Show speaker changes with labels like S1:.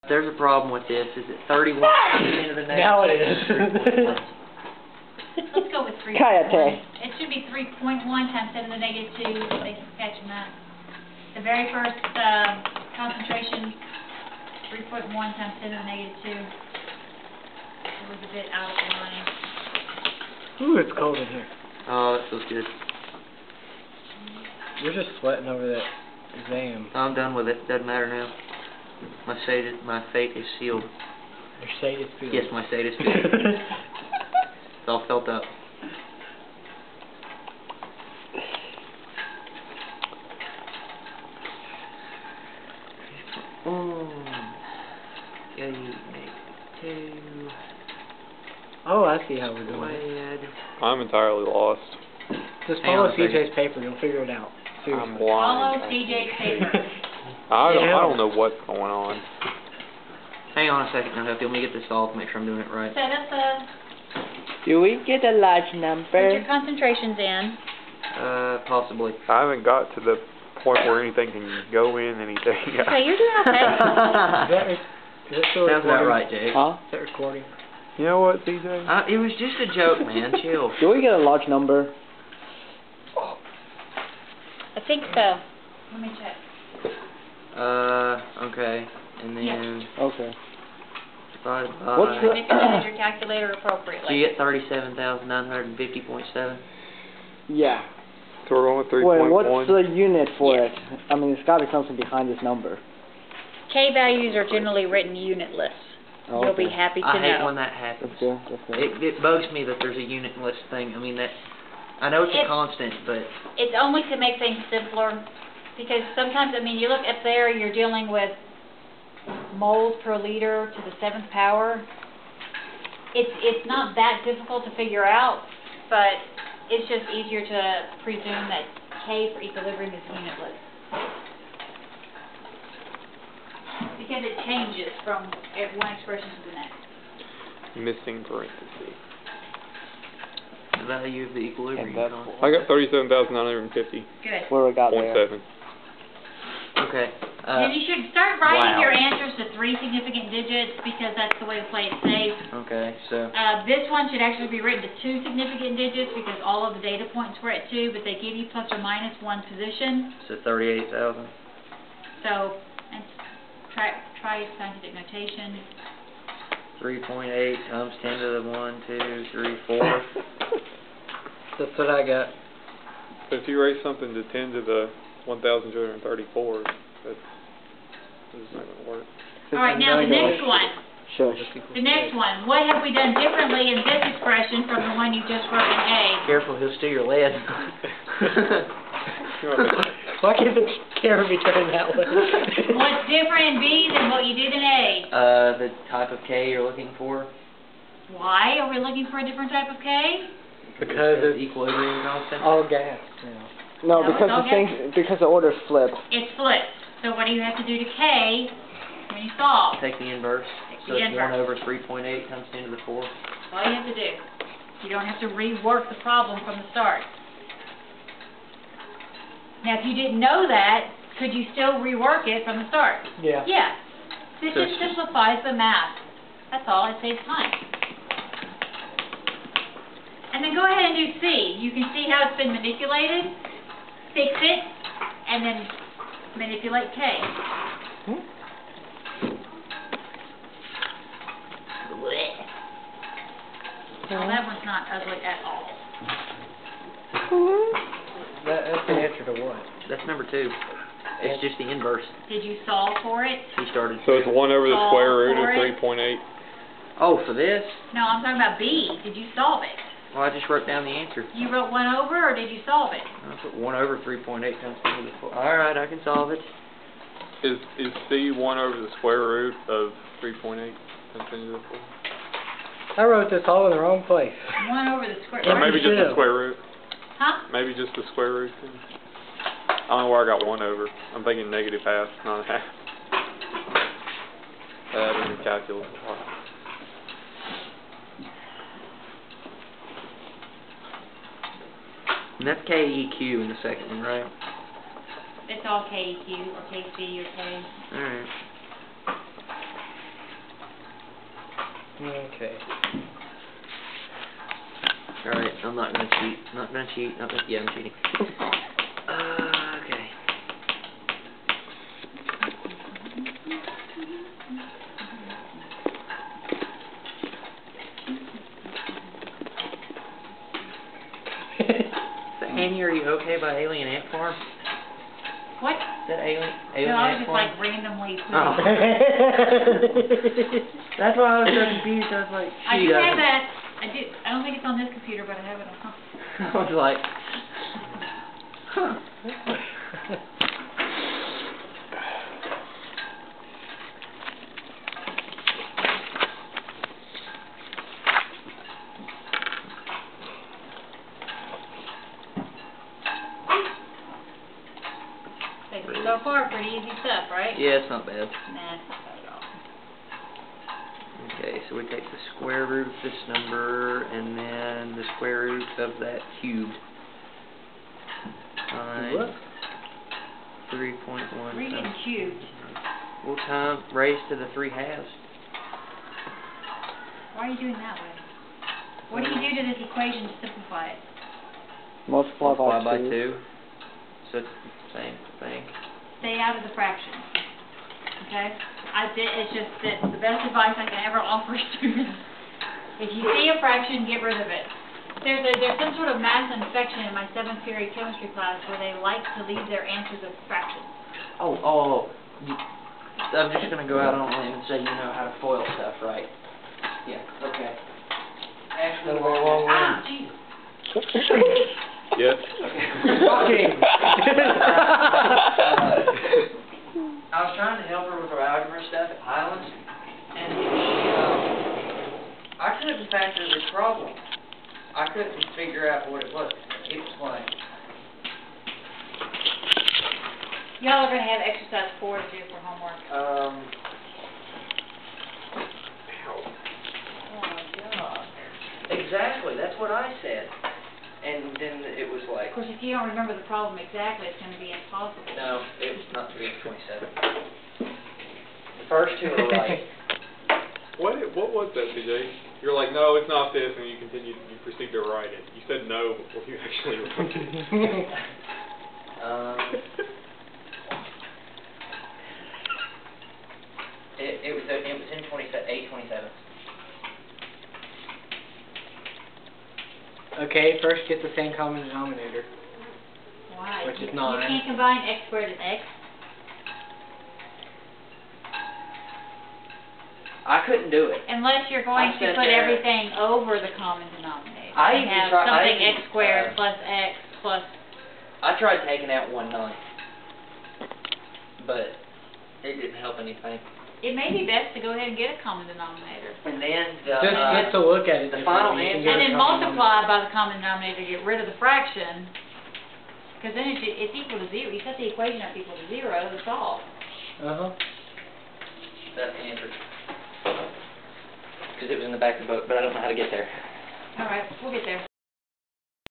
S1: There's a problem with this. Is it 31% of the negative?
S2: Now it is.
S3: Let's go with 3.1.
S4: Kayate.
S3: It should be 3.1 times 10 to the negative 2. Thanks for catching that. The very first concentration, 3.1 times 10 to the negative 2. It was a bit out of line.
S2: Ooh, it's cold in here.
S1: Oh, that feels good.
S2: We're just sweating over that exam.
S1: I'm done with it. Doesn't matter now. My fate is sealed.
S2: Your shade is sealed.
S1: Yes, my fate is sealed. It's all felt up.
S2: Oh, I see how we're doing it.
S5: I'm entirely lost.
S2: Just
S1: Hang on
S2: follow
S1: a second.
S2: CJ's paper, you'll figure it out. Seriously.
S5: I'm blind.
S3: Follow CJ's paper.
S5: I don't know what's going on.
S1: Hang on a second, now. Let me get this solved, make sure I'm doing it right.
S3: Set up the...
S4: Do we get a large
S3: Put
S4: number?
S3: your concentrations in.
S1: Possibly.
S5: I haven't got to the point where anything can go in anything.
S3: Okay, you're doing okay.
S2: Is that still
S1: Sounds
S2: recording?
S1: about right, Jake.
S4: Huh?
S2: Is that recording?
S5: You know what, CJ?
S1: It was just a joke, man. Chill.
S4: Do we get a large number?
S3: I think so. Let me check.
S1: Okay. And then...
S4: Okay.
S1: Divided by...
S4: What's the-
S3: Manipulated your calculator
S1: So
S3: appropriately.
S1: you get 37,950.7.
S4: Yeah.
S5: So we're going with 3.1.
S4: Wait, what's the unit for it? I mean, there's got to be something behind this number.
S3: K values are generally written unitless.
S4: Oh,
S3: You'll
S4: okay.
S3: be happy to
S1: I hate
S3: know.
S1: when that happens.
S4: That's good. That's good.
S1: It bugs me that there's a unitless thing. I mean, that... I know it's a constant, but...
S3: It's only to make things simpler, because sometimes, I mean, you look up there, you're dealing with moles per liter to the 7th power. It's not that difficult to figure out, but it's just easier to presume that K for equilibrium is unitless. Because it changes from one expression to the next.
S5: Missing parenthesis.
S1: The value of the equilibrium
S4: And that's
S1: constant.
S5: I got 37,950.7.
S3: Good.
S4: Where we got there.
S1: Okay.
S3: Then you should start writing
S1: wow.
S3: your answers to 3 significant digits, because that's the way to play it safe.
S1: Okay, so...
S3: This one should actually be written to 2 significant digits, because all of the data points were at 2, but they give you plus or minus 1 position.
S1: So 38,000.
S3: So, and try scientific notation.
S1: 3.8 times 10 to the 1, 2, 3, 4.
S2: That's what I got.
S5: But if you raise something to 10 to the 1,234, that's not going to work.
S3: Alright, now the next one.
S4: Shush.
S3: The next one. What have we done differently in this expression from the one you just wrote in A?
S1: Careful, he'll steal your lead.
S2: Why can't the camera be turned that way?
S3: What's different in B than what you did in A?
S1: The type of K you're looking for.
S3: Why are we looking for a different type of K?
S2: Because it's
S1: equilibrium constant.
S2: all gas.
S4: No,
S3: No,
S4: because
S3: it's all
S4: the thing, because the order's flipped.
S3: It's flipped. So what do you have to do to K when you solve?
S1: Take the inverse.
S3: Take
S1: So
S3: the
S1: it's 1
S3: inverse.
S1: over 3.8 times 10 to the 4.
S3: That's all you have to do. You don't have to rework the problem from the start. Now, if you didn't know that, could you still rework it from the start?
S2: Yeah.
S3: Yeah. This
S1: So
S3: just simplifies the math. That's all. It saves time. And then go ahead and do C. You can see how it's been manipulated. Fix it, and then manipulate K. Well, that one's not ugly at all.
S2: That's the answer to what?
S1: That's number 2. It's just the inverse.
S3: Did you solve for it?
S1: He started.
S5: So it's 1 over the square root
S3: For
S5: of
S3: it?
S5: 3.8.
S1: Oh, for this?
S3: No, I'm talking about B. Did you solve it?
S1: Well, I just wrote down the answer.
S3: You wrote 1 over, or did you solve it?
S1: I put 1 over 3.8 times 10 to the 4. Alright, I can solve it.
S5: Is C 1 over the square root of 3.8 times 10 to the 4?
S2: I wrote this all in the wrong place.
S3: 1 over the square.
S5: Or maybe just the
S2: Yeah.
S5: square root.
S3: Huh?
S5: Maybe just the square root. I don't know where I got 1 over. I'm thinking negative half, not a half. That in the calculus.
S1: And that's KEQ in the second one, right?
S3: It's all KEQ, or KC, or K.
S1: Alright.
S2: Okay.
S1: Alright, I'm not gonna cheat. Not gonna cheat. Yeah, I'm cheating. Okay. Annie, are you okay by Alien Ant Farm?
S3: What?
S1: Is that Alien
S3: No, I was
S1: Ant
S3: just
S1: Farm?
S3: like randomly putting.
S1: Oh. That's why I was so confused. I was like,
S3: I do
S1: shoot,
S3: have that. I don't think it's on this computer, but I have it on.
S1: I was like, huh.
S3: So far, pretty easy stuff, right?
S1: Yeah, it's not bad.
S3: Nah, it's not bad at all.
S1: Okay, so we take the square root of this number and then the square root of that cubed.
S2: What?
S1: 3.1
S3: Where are you getting
S1: times.
S3: cubed?
S1: Well, time raised to the 3 halves.
S3: Why are you doing that way? What do you do to this equation to simplify it?
S4: Multiply by 2.
S1: 2. So it's the same thing.
S3: Stay out of the fractions. Okay? It's just that the best advice I can ever offer students. If you see a fraction, get rid of it. There's some sort of mass infection in my 7th period chemistry class where they like to leave their answers as fractions.
S1: I'm just going to go out on a limb and say you know how to foil stuff, right? Yeah, okay. Actually,
S3: Jesus.
S5: Yes.
S2: Fucking.
S1: I was trying to help her with her algebra stuff at Highlands, and I couldn't factor this problem. I couldn't figure out what it was. It was like,
S3: Y'all are going to have exercise 4 to do for homework.
S1: oh my God. Exactly, that's what I said. And then it was like,
S3: Of course, if you don't remember the problem exactly, it's going to be impossible.
S1: no, it was not 327. The first two were right.
S5: What was that, CJ? You're like, no, it's not this, and you proceed to write it. You said no before you actually wrote it.
S1: It was in 827.
S2: Okay, first get the same common denominator.
S3: Why?
S2: Which is
S3: You
S2: 9.
S3: can't combine x squared and x.
S1: I couldn't do it.
S3: Unless you're going
S1: I
S3: to
S1: said
S3: put
S1: that-
S3: everything over the common denominator.
S1: I
S3: and
S1: even
S3: have
S1: tried- I
S3: something
S1: even,
S3: x squared plus x plus...
S1: I tried taking out 1/9, but it didn't help anything.
S3: It may be best to go ahead and get a common denominator.
S1: And then
S2: Just to look at it.
S1: the
S2: differently,
S1: final
S2: you can
S1: answer-
S2: get
S3: And
S2: a
S3: then
S2: common
S3: multiply by the common denominator to get rid of the fraction. Because then it's equal to 0. You set the equation up equal to 0, it's solved.
S2: denominator.
S1: that's the answer. Because it was in the back of the book, but I don't know how to get there.
S3: Alright, we'll get there.